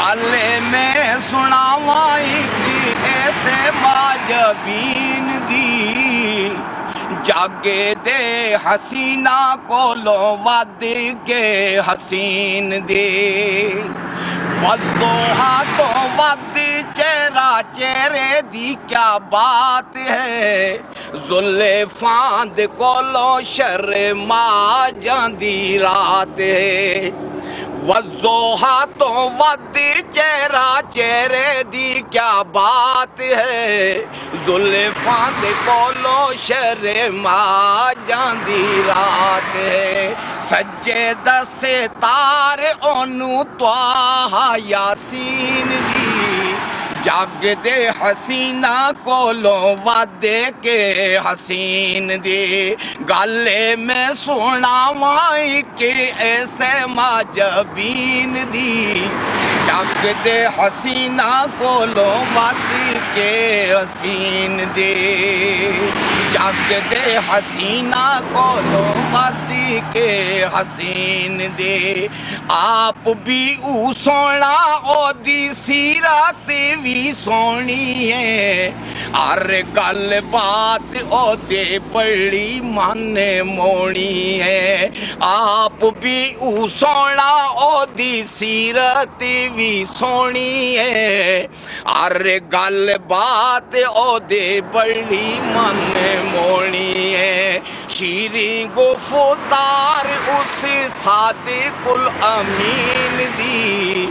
گالے میں سناوائی کی ایسے معجبین دی جاگے دے حسینہ کولو ود کے حسین دی والضحیٰ تو ود چہرہ چہرے دی کیا بات ہے زلیفاں دے کولو شرما جاندی رات ہے والضحیٰ تو ود چہرہ چہرے دی کیا بات ہے زلیفاں دے کولو شرما جاندی رات ہے سجے دسے تار اونو طٰہٰ یاسین دی جگ دے حسینہ کولو ود کے حسین دی گالے میں سناواں کہ ایسے معجبین دی جگ دے حسینہ کولو ود کے حسین دی جگ دے حسینہ کولو ود کے حسین دے آپ بھی او سونا او دی سیرت بھی سونی ہے ہر گل بات او دے بڑی من مونی ہے آپ بھی او سونا او دی سیرت بھی سونی ہے ہر گل بات او دے بڑی من مونی ہے شیریں گفتار اس صادق الامین دی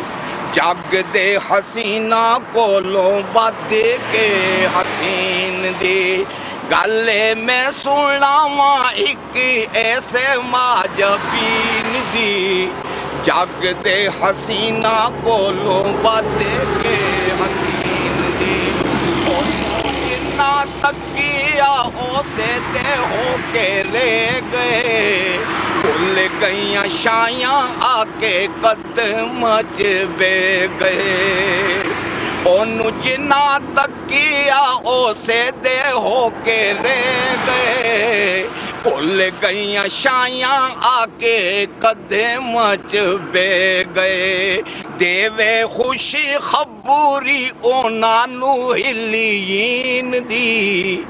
جگ دے حسینہ کولو ود کے حسین دی گالے میں سناواں ایک ایسے معجبین دی جگ دے حسینہ کولو ود کے حسین دی جنا تکیا اسے تے ہو کے رہ گئے بھول گئیاں شایاں آ کے قدم چ بے گئے اونوں جنا تکیا اسے دے ہو کے رہ گئے بھول گئیاں شایاں آ کے قدم چ بے گئے دیوے خوشی خبری اونا نو ہلین دی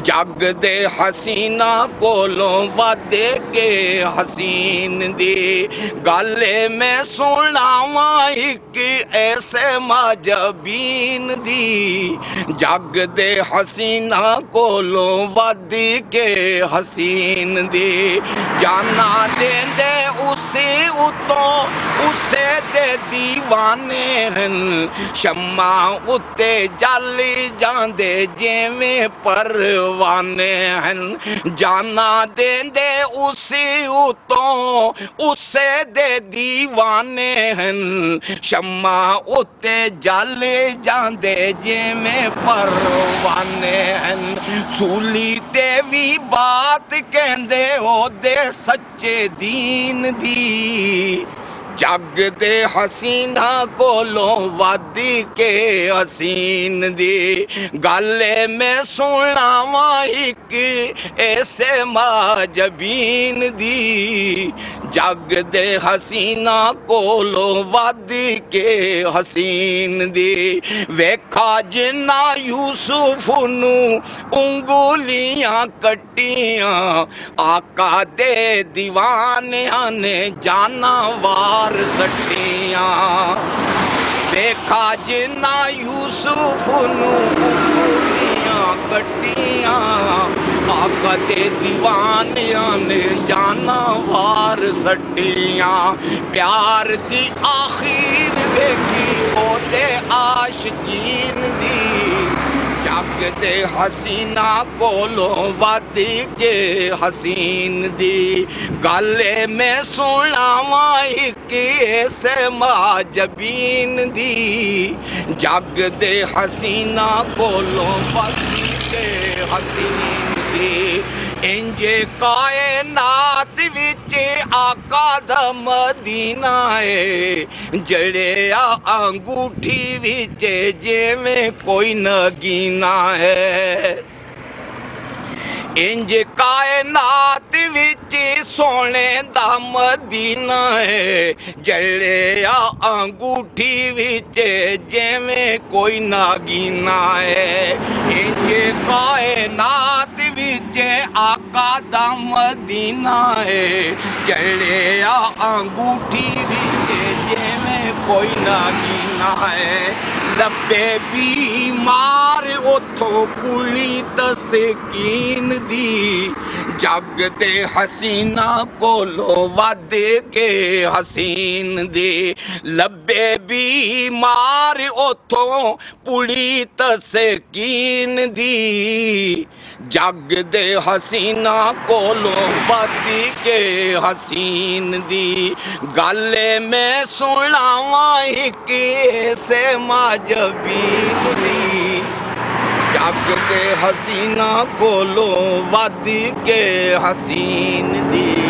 جگ دے حسینہ کولو ود کے حسین دی گالے میں سناواں ایک ایسے معجبین دی جگ دے حسینہ کولو ود کے حسین دی جانا دیں دے اسے اتوں اسے دے دیوانے ہیں شمع اتے جل جاندے جیویں پروانے ہیں جانا دیں دے اسے اتوں اسے دے دیوانے ہیں شمع اتے جل جاندے جیویں پروانے ہیں سولی تے وی بات کہندے ہو دے سچے دین دی جگ دے حسینہ کولو ود کے حسین دی گالے میں سناواں ایک ایسے معجبین دی جگ دے حسینہ کولو ود کے حسین دی ویکھا جنا یوسف نو انگلیاں کٹیاں آقا دے دیوانیاں نے جانا وار سٹیاں دیکھا جنا یوسف نو انگلیاں کٹیاں آقا دے دیوانیاں نے جانا وار سٹیاں پیار دی آخیر ویکھی او دے عاشقین دی جگ دے حسینہ کولو ود کے حسین دی گالے میں سناواں ایک ایسے معجبین دی جگ دے حسینہ کولو ود کے حسین دی انجے کائنات وچ آقا دا مدینہ ہے جڑے انگوٹھی وچ جیویں کوئی نگینہ ہے انج کائنات وچ سونے دا مدینہ ہے جڑیا انگوٹھی وچ جویں کوئی ناگینہ ہے انج کائنات وچ آقا دا مدینہ ہے جڑیا انگوٹھی وچ جویں کوئی ناگینہ ہے لبے بیمار اتھوں کلی تسکین دی جگ دے حسینہ کولو ود کے حسین دی لبے بیمار اتھوں پولی تسکین دی جگ دے حسینہ کولو ود کے حسین دی گلے میں سناواں ایک سے ماجبین دی جگ دے حسینہ کولو ود کے حسین دی